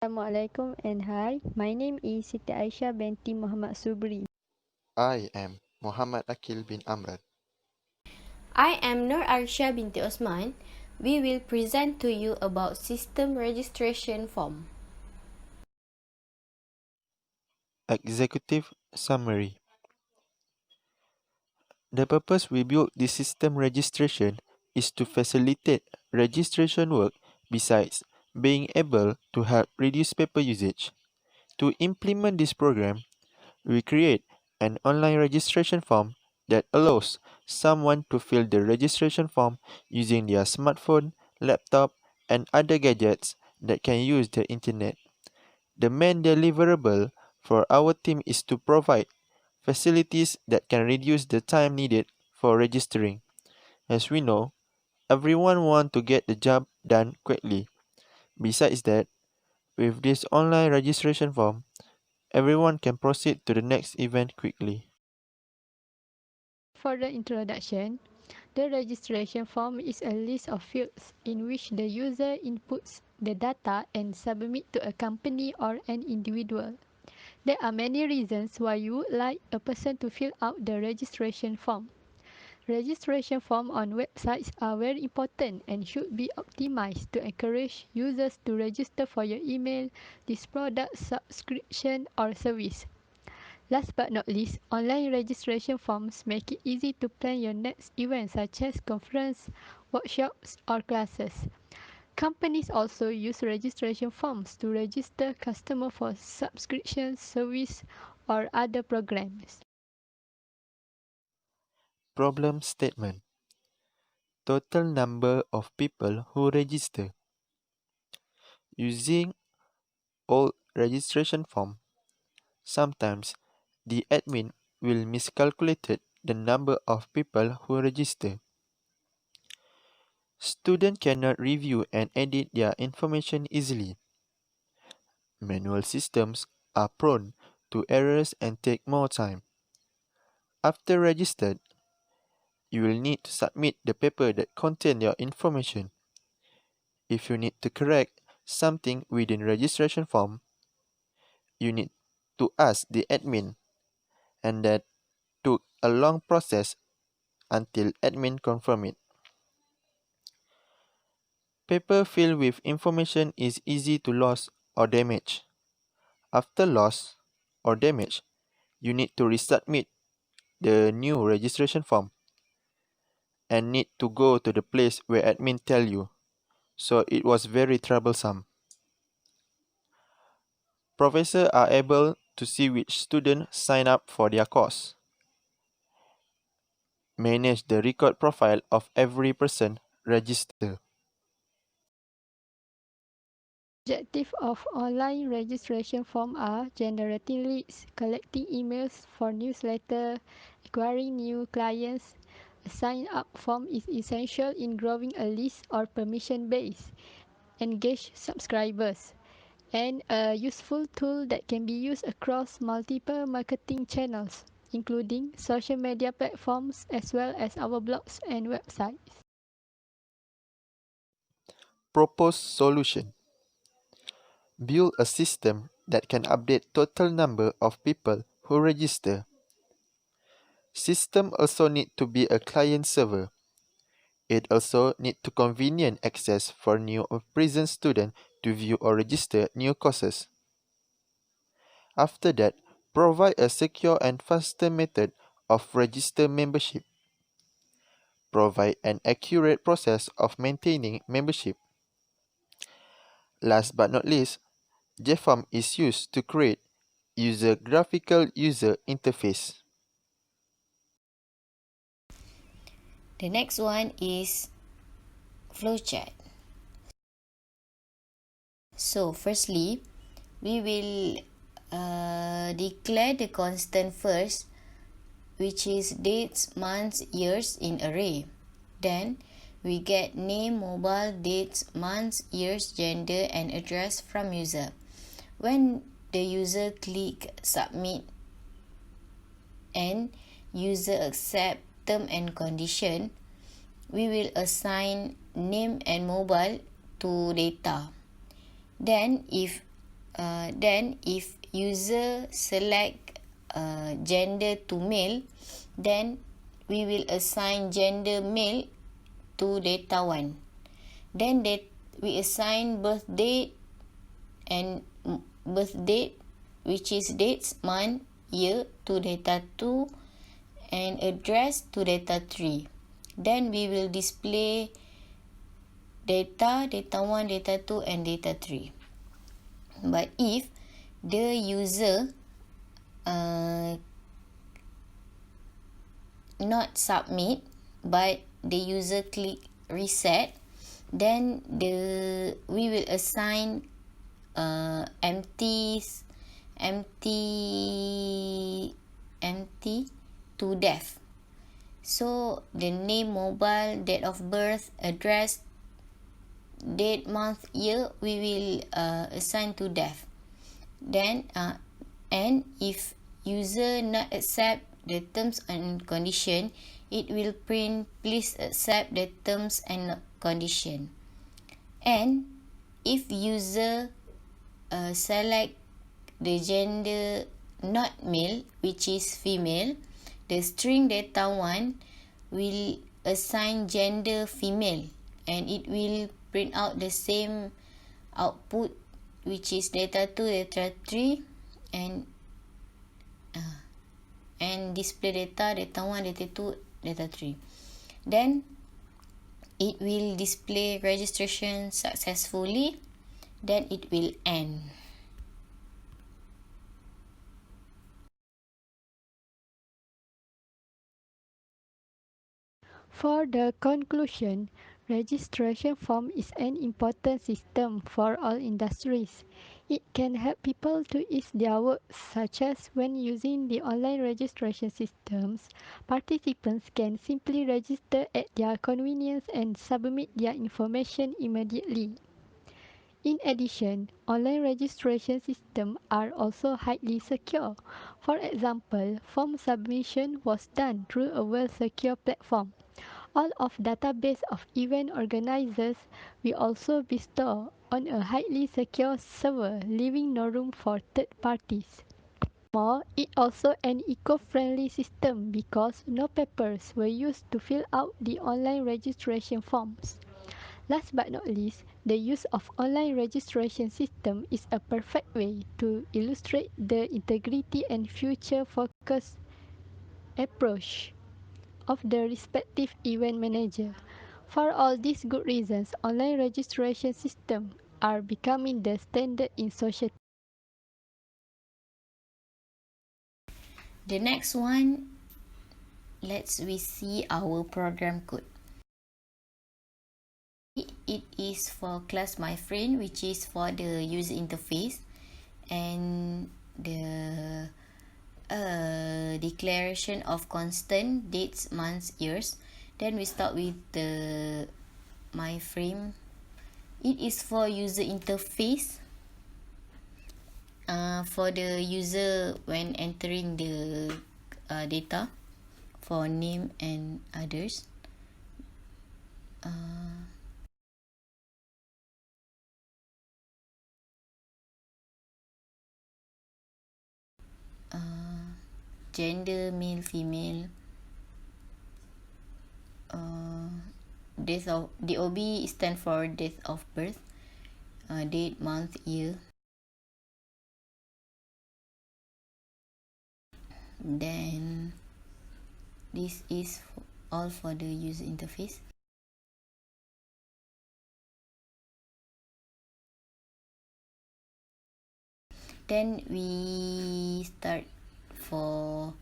Assalamualaikum and hi. My name is Siti Aisyah binti Muhammad Subri. I am Muhammad Aqil bin Amran. I am Nur Ariesya binti Othman. We will present to you about system registration form. Executive Summary. The purpose we built this system registration is to facilitate registration work besides being able to help reduce paper usage. To implement this program, we create an online registration form that allows someone to fill the registration form using their smartphone, laptop, and other gadgets that can use the internet. The main deliverable for our team is to provide facilities that can reduce the time needed for registering. As we know, everyone wants to get the job done quickly. Besides that, with this online registration form, everyone can proceed to the next event quickly. For the introduction, the registration form is a list of fields in which the user inputs the data and submit to a company or an individual. There are many reasons why you would like a person to fill out the registration form. Registration forms on websites are very important and should be optimized to encourage users to register for your email, this product, subscription, or service. Last but not least, online registration forms make it easy to plan your next event such as conference, workshops, or classes. Companies also use registration forms to register customers for subscriptions, service, or other programs. Problem statement. Total number of people who register. Using old registration form, sometimes the admin will miscalculate the number of people who register. Students cannot review and edit their information easily. Manual systems are prone to errors and take more time. After registered, you will need to submit the paper that contains your information. If you need to correct something within registration form, you need to ask the admin, and that took a long process until admin confirm it. Paper filled with information is easy to lose or damage. After loss or damage, you need to resubmit the new registration form and need to go to the place where admin tell you. So it was very troublesome. Professors are able to see which students sign up for their course. Manage the record profile of every person registered. Objectives of online registration form are generating leads, collecting emails for newsletter, acquiring new clients. A sign-up form is essential in growing a list or permission base, engage subscribers, and a useful tool that can be used across multiple marketing channels, including social media platforms as well as our blogs and websites. Proposed solution. Build a system that can update total number of people who register. System also need to be a client server. It also need to convenient access for new or present student to view or register new courses. After that, provide a secure and faster method of register membership. Provide an accurate process of maintaining membership. Last but not least, JForm is used to create graphical user interface. The next one is flowchart. So firstly, we will declare the constant first, which is dates, months, years in array. Then we get name, mobile, dates, months, years, gender, and address from user. When the user click submit and user accept term and condition, we will assign name and mobile to data. Then if Then if user select gender to male, then we will assign gender male to data 1. Then we assign birth date and birth date, which is dates, month, year, to data 2, and address to data 3. Then we will display data 1, data 2, and data 3. But if the user not submit, but the user click reset, then we will assign empty to def. So the name, mobile, date of birth, address, date, month, year, we will assign to def. Then and if user not accept the terms and condition, it will print please accept the terms and condition. And if user select the gender not male, which is female, the string data 1 will assign gender female, and it will print out the same output, which is data 2, data 3, and display data 1, data 2, data 3. Then it will display registration successfully, then it will end. For the conclusion, registration form is an important system for all industries. It can help people to ease their work, such as when using the online registration systems, participants can simply register at their convenience and submit their information immediately. In addition, online registration systems are also highly secure. For example, form submission was done through a well-secure platform. All of database of event organizers will also be stored on a highly secure server, leaving no room for third parties. More, it also an eco-friendly system because no papers were used to fill out the online registration forms. Last but not least, the use of online registration system is a perfect way to illustrate the integrity and future-focused approach of the respective event manager. For all these good reasons, online registration systems are becoming the standard in social. The next one, we see our program code. It is for class my friend, which is for the user interface, and the declaration of constant, dates, months, years. Then we start with the my frame. It is for user interface, for the user when entering the data for name and others. Gender, male, female, date of DOB stand for date of birth, date, month, year. Then this is all for the user interface. Then we start for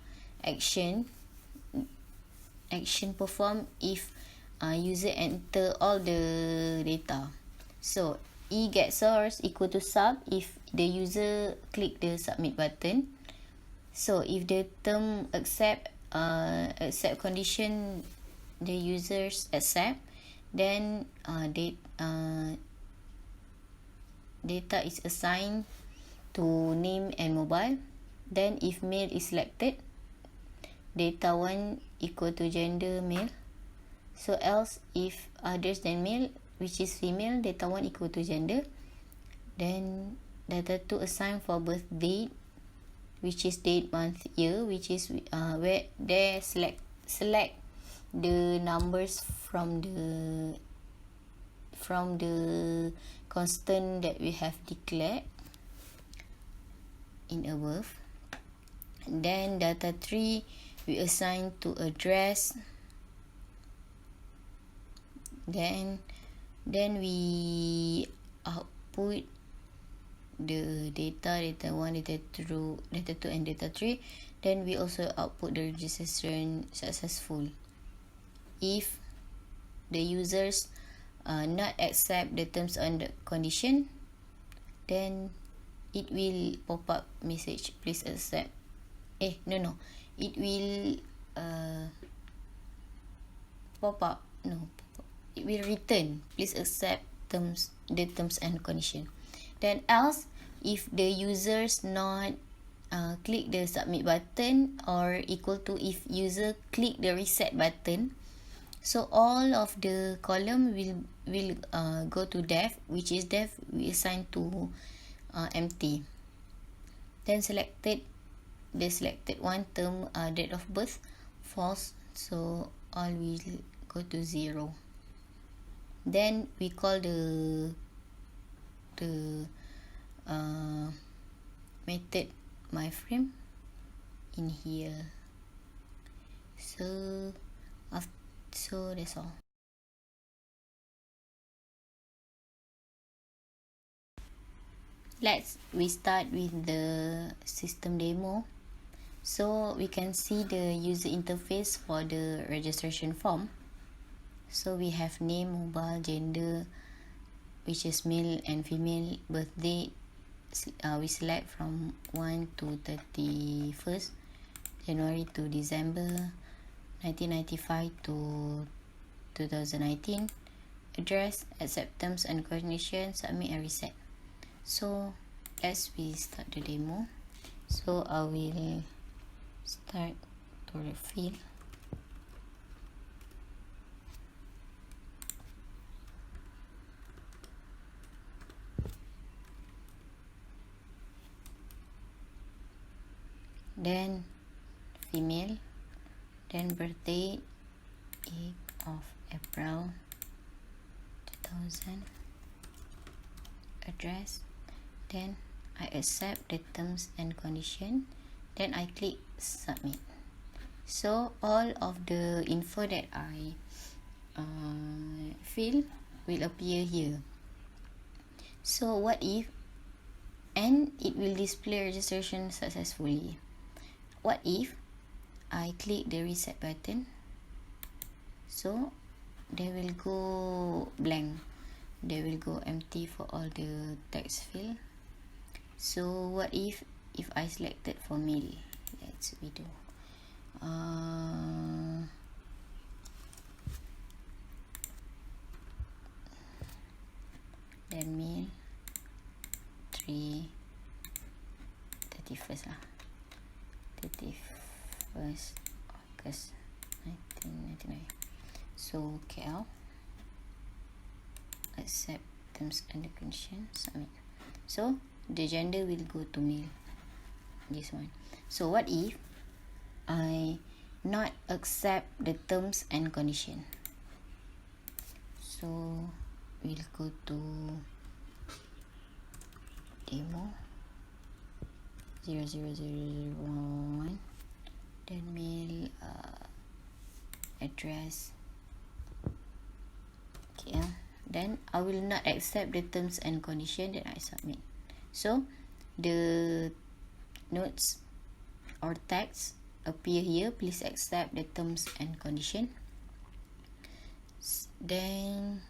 action perform if user enter all the data. So get source equal to sub if the user click the submit button. So if the term accept condition, the users accept, then data is assigned to name and mobile. Then if male is selected, data 1 equal to gender male. So else if others than male, which is female, data 1 equal to gender. Then data 2 assign for birth date, which is date, month, year, which is where they select the numbers from the constant that we have declared in above. And then data 3 we assign to address. Then we output the data 1, data 2, and data 3. Then we also output the registration successful. If the users not accept the terms and condition, then it will pop up message, please accept. It will it will return, please accept the terms and condition. Then else, if the users not click the submit button, or equal to if user click the reset button, so all of the column will go to def, which is def we assign to empty. Then the selected one term, date of birth, false, so all will go to 0. Then we call the method myFrame in here. So that's all. We start with the system demo. So we can see the user interface for the registration form. So we have name, mobile, gender, which is male and female, birth date. We select from 1 to 31st January to December 1995 to 2019. Address, accept terms and conditions, submit and reset. So as we start the demo, so I will start to refill. Then female, then birthday 8th of April 2000, address, then I accept the terms and condition, then I click submit. So all of the info that I fill will appear here. So what if, and it will display registration successfully. What if I click the reset button? So they will go blank, they will go empty for all the text field. So what if I selected for male? Let's do then male 31st August 1999. So KL, accept terms and conditions, submit. So the gender will go to male, this one. So what if I not accept the terms and condition? So we'll go to demo 00001, then mail, address, okay. Then I will not accept the terms and condition, then I submit. So the notes or text appear here, please accept the terms and condition. Then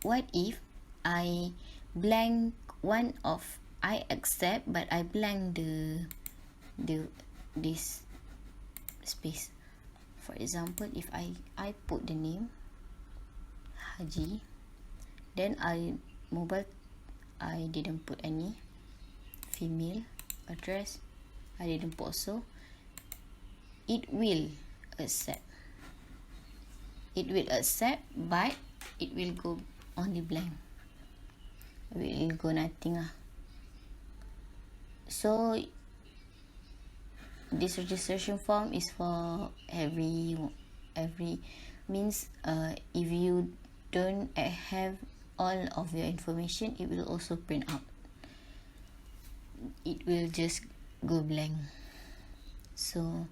what if I blank one of I accept, but I blank this space? For example, if I put the name Haji, then mobile I didn't put any, female, address I didn't put also, it will accept, but it will go only blank. will go nothing. So this registration form is for every means if you don't have all of your information, it will also print out. It will just go blank. So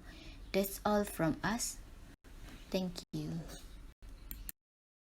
that's all from us. Thank you.